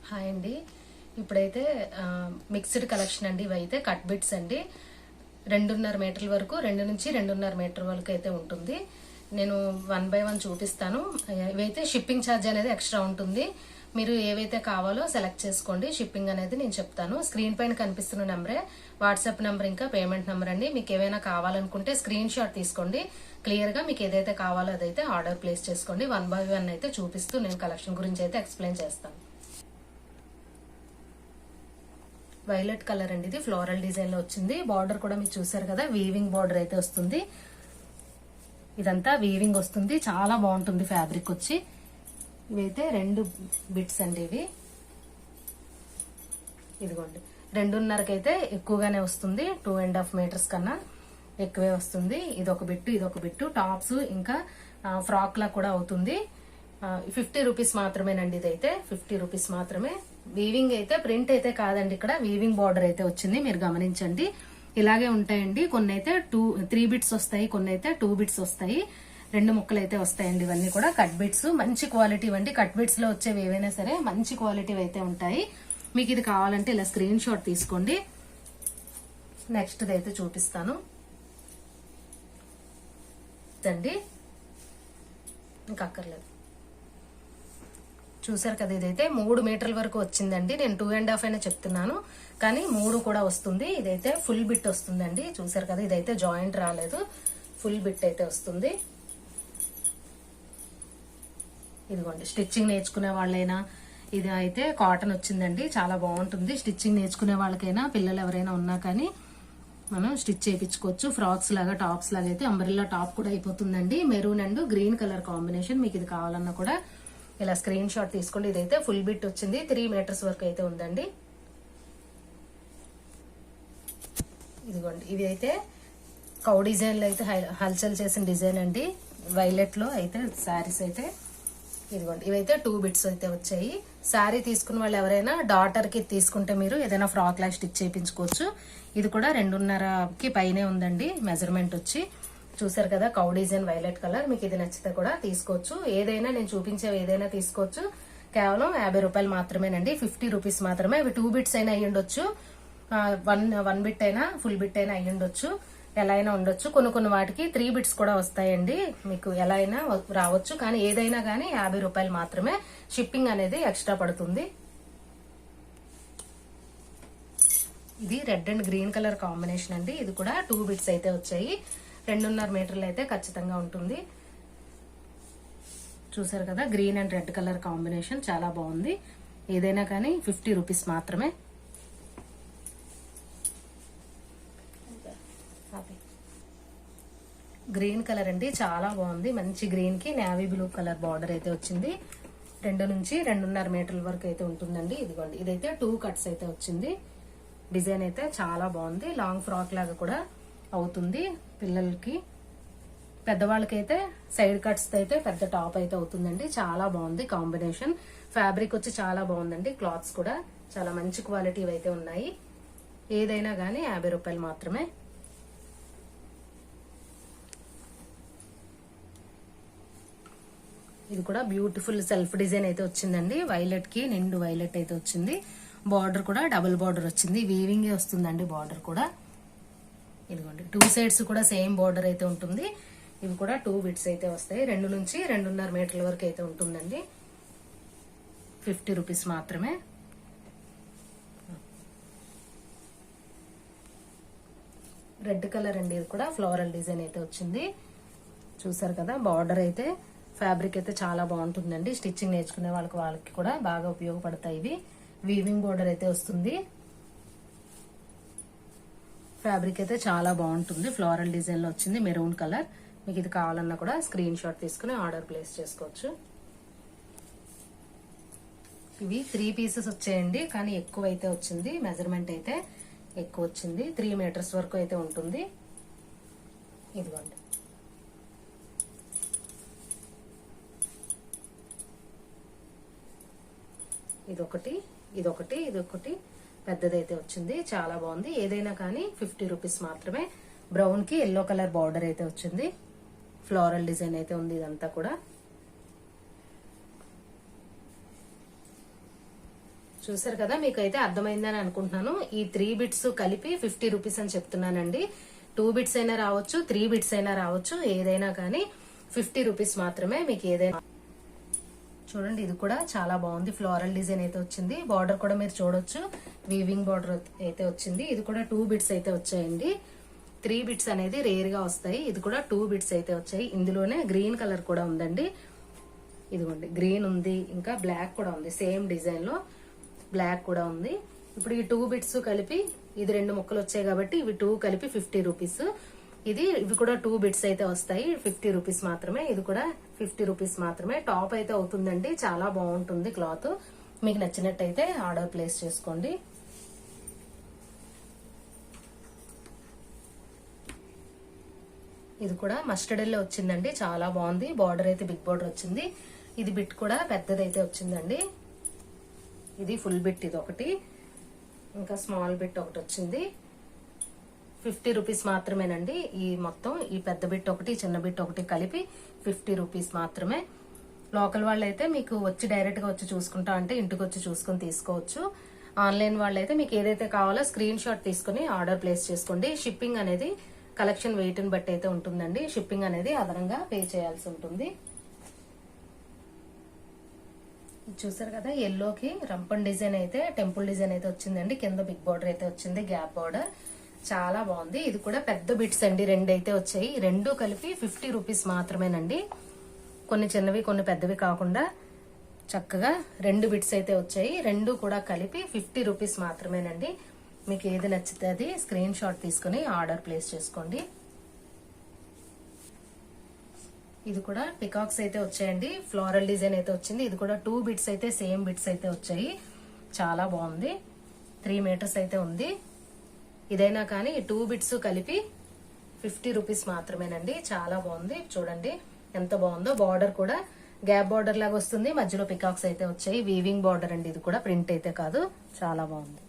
Hi అండి. ఇప్పుడైతే mixed collection అండి. ఇవైతే కట్ బిట్స్ అండి. 2.5 మీటర్ల వరకు, 2 నుంచి 2.5 మీటర్ వరకు అయితే ఉంటుంది. నేను 1 బై 1 చూపిస్తాను. ఇవైతే షిప్పింగ్ ఛార్జ్ అనేది ఎక్స్ట్రా ఉంటుంది. మీరు ఏవైతే కావాలో సెలెక్ట్ చేసుకోండి. షిప్పింగ్ అనేది నేను చెప్తాను. స్క్రీన్ పైన కనిపిస్తున్న నెంబరే వాట్సాప్ నెంబర్, ఇంకా పేమెంట్ నెంబర్ అండి. మీకు ఏవైనా కావాలనుకుంటే స్క్రీన్ షాట్ తీసుకోండి. క్లియర్ గా మీకు ఏదైతే కావాలో అదైతే ఆర్డర్ ప్లేస్ చేసుకోండి. 1 బై 1 అయితే చూపిస్తూ నేను కలెక్షన్ గురించి అయితే ఎక్స్ప్లెయిన్ చేస్తాను. వైలెట్ కలర్ అండి. ఇది ఫ్లోరల్ డిజైన్ లో వచ్చింది. బార్డర్ కూడా మీరు చూసారు కదా, వీవింగ్ బార్డర్ అయితే వస్తుంది. ఇదంతా వీవింగ్ వస్తుంది. చాలా బాగుంటుంది ఫ్యాబ్రిక్ వచ్చి. ఇవైతే 2 బిట్స్ అండి. ఇవి ఇదిగోండి 2.5కి అయితే ఎక్కువగానే వస్తుంది. 2.5 మీటర్స్ కన్నా ఎక్కువే వస్తుంది. ఇదొక బిట్టు, ఇదొక బిట్టు. టాప్స్ ఇంకా ఫ్రాక్ లా కూడా అవుతుంది. 50 రూపీస్ మాత్రమేనండి. ఇదైతే 50 రూపీస్ మాత్రమే. వీవింగ్ అయితే ప్రింట్ అయితే కాదండి, ఇక్కడ వీవింగ్ బార్డర్ అయితే వచ్చింది. మీరు గమనించండి. ఇలాగే ఉంటాయండి. కొన్ని అయితే 3 బిట్స్ వస్తాయి, కొన్ని అయితే 2 బిట్స్ వస్తాయి. 2 ముక్కలు అయితే వస్తాయండి. ఇవన్నీ కూడా కట్ బిట్స్. మంచి క్వాలిటీ అండి. కట్ బిట్స్ లో వచ్చేవి ఏవైనా సరే మంచి క్వాలిటీ అయితే ఉంటాయి. మీకు ఇది కావాలంటే ఇలా స్క్రీన్ షాట్ తీసుకోండి. నెక్స్ట్ అయితే చూపిస్తాను అండి. ఇంకా అక్కర్లేదు. చూసారు కదా, ఇదైతే 3 మీటర్ల వరకు వచ్చిందండి. నేను 2.5 అయినా చెప్తున్నాను, కానీ 3 కూడా వస్తుంది. ఇదైతే ఫుల్ బిట్ వస్తుందండి. చూసారు కదా, ఇదైతే జాయింట్ రాలేదు, ఫుల్ బిట్ అయితే వస్తుంది. ఇదిగోండి, స్టిచ్చింగ్ నేర్చుకునే వాళ్ళైనా ఇది అయితే కాటన్ వచ్చిందండి. చాలా బాగుంటుంది. స్టిచ్చింగ్ నేర్చుకునే వాళ్ళకైనా, పిల్లలు ఎవరైనా ఉన్నా కానీ మనం స్టిచ్ చేయించుకోవచ్చు. ఫ్రాక్స్ లాగా, టాప్స్ లాగా అయితే అంబ్రెల్లా టాప్ కూడా అయిపోతుందండి. Maroon and green colour combination. మీకు ఇది కావాలన్నా కూడా ఇలా స్క్రీన్ షాట్ తీసుకోండి. ఇదైతే ఫుల్ బిట్ వచ్చింది. 3 మీటర్స్ వరకు అయితే ఉందండి. ఇదిగోండి, ఇవి అయితే కౌ డిజైన్ లో అయితే హల్చల్ చేసిన డిజైన్ అండి. వైలెట్ లో అయితే శారీస్ అయితే ఇదిగోండి, ఇవైతే 2 బిట్స్ అయితే వచ్చాయి. శారీ తీసుకున్న వాళ్ళు ఎవరైనా డాటర్ కి తీసుకుంటే మీరు ఏదైనా ఫ్రాక్ లాగా స్టిచ్ చేయించుకోవచ్చు. ఇది కూడా 2.5కి పైనే ఉందండి మెజర్మెంట్ వచ్చి. చూసారు కదా, కౌ డిజైన్ వైలెట్ కలర్. మీకు ఇది నచ్చితే కూడా తీసుకోవచ్చు. ఏదైనా నేను చూపించేవి ఏదైనా తీసుకోవచ్చు. కేవలం 50 రూపాయలు మాత్రమేనండి. 50 రూపీస్ మాత్రమే. అవి 2 బిట్స్ అయినా అయ్యుండొచ్చు, 1 బిట్ అయినా, ఫుల్ బిట్ అయినా అయ్యుండొచ్చు, ఎలా అయినా ఉండొచ్చు. కొన్ని వాటికి 3 బిట్స్ కూడా వస్తాయండి. మీకు ఎలా అయినా రావచ్చు, కానీ ఏదైనా కానీ 50 రూపాయలు మాత్రమే. షిప్పింగ్ అనేది ఎక్స్ట్రా పడుతుంది. ఇది red and green colour combination అండి. ఇది కూడా 2 బిట్స్ అయితే వచ్చాయి. 2.5 మీటర్లు అయితే ఖచ్చితంగా ఉంటుంది. చూసారు కదా, green and red colour combination చాలా బాగుంది. ఏదైనా కానీ 50 రూపీస్ మాత్రమే. గ్రీన్ కలర్ అండి, చాలా బాగుంది. మంచి గ్రీన్ కి నేవీ బ్లూ కలర్ బార్డర్ అయితే వచ్చింది. 2 నుంచి 2.5 మీటర్ల వరకు అయితే ఉంటుందండి. ఇదిగోండి, ఇదైతే 2 కట్స్ అయితే వచ్చింది. డిజైన్ అయితే చాలా బాగుంది. లాంగ్ ఫ్రాక్ లాగా కూడా అవుతుంది పిల్లలకి. పెద్దవాళ్ళకైతే సైడ్ కట్స్ అయితే పెద్ద టాప్ అయితే అవుతుందండి. చాలా బాగుంది కాంబినేషన్. ఫ్యాబ్రిక్ వచ్చి చాలా బాగుందండి. క్లాత్స్ కూడా చాలా మంచి క్వాలిటీ అయితే ఉన్నాయి. ఏదైనా గానీ 50 రూపాయలు మాత్రమే. ఇది కూడా బ్యూటిఫుల్ సెల్ఫ్ డిజైన్ అయితే వచ్చిందండి. వైలెట్ కి నిండు వైలెట్ అయితే వచ్చింది. బార్డర్ కూడా డబుల్ బార్డర్ వచ్చింది. వీవింగ్ వస్తుందండి బార్డర్ కూడా. ఇదిగోండి, 2 సైడ్స్ కూడా సేమ్ బార్డర్ అయితే ఉంటుంది. ఇవి కూడా 2 బిట్స్ అయితే వస్తాయి. 2 నుంచి 2.5 మీటర్ల వరకు అయితే ఉంటుందండి. 50 రూపీస్ మాత్రమే. రెడ్ కలర్ అండి. ఇది కూడా ఫ్లోరల్ డిజైన్ అయితే వచ్చింది. చూసారు కదా, బార్డర్ అయితే ఫ్యాబ్రిక్ అయితే చాలా బాగుంటుందండి. స్టిచ్చింగ్ నేర్చుకునే వాళ్ళకి కూడా బాగా ఉపయోగపడతాయి ఇవి. వీవింగ్ బార్డర్ అయితే వస్తుంది. ఫ్యాబ్రిక్ అయితే చాలా బాగుంటుంది. ఫ్లోరల్ డిజైన్ లో వచ్చింది, మెరూన్ కలర్. మీకు ఇది కావాలన్నా కూడా స్క్రీన్ షాట్ తీసుకుని ఆర్డర్ ప్లేస్ చేసుకోవచ్చు. ఇవి 3 పీసెస్ వచ్చాయండి, కానీ ఎక్కువ అయితే వచ్చింది. మెజర్మెంట్ అయితే ఎక్కువ వచ్చింది. 3 మీటర్స్ వరకు అయితే ఉంటుంది. ఇదిగోండి, ఇదొకటి, ఇదొకటి, ఇదొకటి పెద్దదైతే వచ్చింది. చాలా బాగుంది. ఏదైనా కానీ 50 రూపీస్ మాత్రమే. బ్రౌన్ కి ఎల్లో కలర్ బార్డర్ అయితే వచ్చింది. ఫ్లోరల్ డిజైన్ అయితే ఉంది. ఇదంతా కూడా చూసారు కదా, మీకు అయితే అర్థమైందని అనుకుంటున్నాను. ఈ 3 బిట్స్ కలిపి 50 రూపీస్ అని చెప్తున్నానండి. 2 బిట్స్ అయినా రావచ్చు, 3 బిట్స్ అయినా రావచ్చు, ఏదైనా కానీ 50 రూపీస్ మాత్రమే. మీకు ఏదైనా చూడండి, ఇది కూడా చాలా బాగుంది. ఫ్లోరల్ డిజైన్ అయితే వచ్చింది. బార్డర్ కూడా మీరు చూడొచ్చు, వీవింగ్ బార్డర్ అయితే వచ్చింది. ఇది కూడా 2 బిట్స్ అయితే వచ్చాయండి. 3 బిట్స్ అనేది రేర్ గా వస్తాయి. ఇది కూడా 2 బిట్స్ అయితే వచ్చాయి. ఇందులోనే గ్రీన్ కలర్ కూడా ఉందండి. ఇదిగోండి, గ్రీన్ ఉంది, ఇంకా బ్లాక్ కూడా ఉంది. సేమ్ డిజైన్ లో బ్లాక్ కూడా ఉంది. ఇప్పుడు ఈ 2 బిట్స్ కలిపి, ఇది 2 ముక్కలు వచ్చాయి కాబట్టి ఇవి 2 కలిపి 50 రూపీస్. ఇవి కూడా 2 బిట్స్ అయితే వస్తాయి, 50 రూపీస్ మాత్రమే. ఇది కూడా 50 రూపీస్ మాత్రమే. టాప్ అయితే అవుతుందండి, చాలా బాగుంటుంది క్లాత్. మీకు నచ్చినట్టయితే ఆర్డర్ ప్లేస్ చేసుకోండి. ఇది కూడా మస్టర్డ్ ఎల్లో వచ్చిందండి, చాలా బాగుంది. బార్డర్ అయితే బిగ్ బార్డర్ వచ్చింది. ఇది బిట్ కూడా పెద్దదైతే వచ్చిందండి. ఇది ఫుల్ బిట్, ఇది ఒకటి, ఇంకా స్మాల్ బిట్ ఒకటి వచ్చింది. 50 రూపీస్ మాత్రమేనండి. ఈ మొత్తం ఈ పెద్ద బిట్ ఒకటి, చిన్న బిట్ ఒకటి కలిపి 50 రూపీస్ మాత్రమే. లోకల్ వాళ్ళైతే మీకు వచ్చి డైరెక్ట్ గా వచ్చి చూసుకుంటా అంటే ఇంటికి వచ్చి చూసుకుని తీసుకోవచ్చు. ఆన్లైన్ వాళ్ళైతే మీకు ఏదైతే కావాలో స్క్రీన్ షాట్ తీసుకుని ఆర్డర్ ప్లేస్ చేసుకోండి. షిప్పింగ్ అనేది కలెక్షన్ వెయిట్ ని బట్టి అయితే ఉంటుందండి. షిప్పింగ్ అనేది అదనంగా పే చేయాల్సి ఉంటుంది. చూసారు కదా, ఎల్లోకి రంపన్ డిజైన్ అయితే, టెంపుల్ డిజైన్ అయితే వచ్చిందండి. కింద బిగ్ బార్డర్ అయితే వచ్చింది, గ్యాప్ బార్డర్, చాలా బాగుంది. ఇది కూడా పెద్ద బిట్స్ అండి, 2 అయితే వచ్చాయి. 2 కలిపి 50 రూపీస్ మాత్రమేనండి. కొన్ని చిన్నవి కొన్ని పెద్దవి కాకుండా చక్కగా 2 బిట్స్ అయితే వచ్చాయి. 2 కూడా కలిపి 50 రూపీస్ మాత్రమేనండి. మీకు ఏది నచ్చితే అది స్క్రీన్ షాట్ తీసుకుని ఆర్డర్ ప్లేస్ చేసుకోండి. ఇది కూడా పికాక్స్ అయితే వచ్చాయండి, ఫ్లోరల్ డిజైన్ అయితే వచ్చింది. ఇది కూడా 2 బిట్స్ అయితే, సేమ్ బిట్స్ అయితే వచ్చాయి. చాలా బాగుంది. 3 మీటర్స్ అయితే ఉంది. ఇదైనా కానీ 2 బిట్స్ కలిపి 50 రూపీస్ మాత్రమేనండి. చాలా బాగుంది. చూడండి ఎంత బాగుందో. బార్డర్ కూడా గ్యాప్ బార్డర్ లాగా వస్తుంది, మధ్యలో పికాక్స్ అయితే వచ్చాయి. వీవింగ్ బార్డర్ అండి, ఇది కూడా ప్రింట్ అయితే కాదు. చాలా బాగుంది.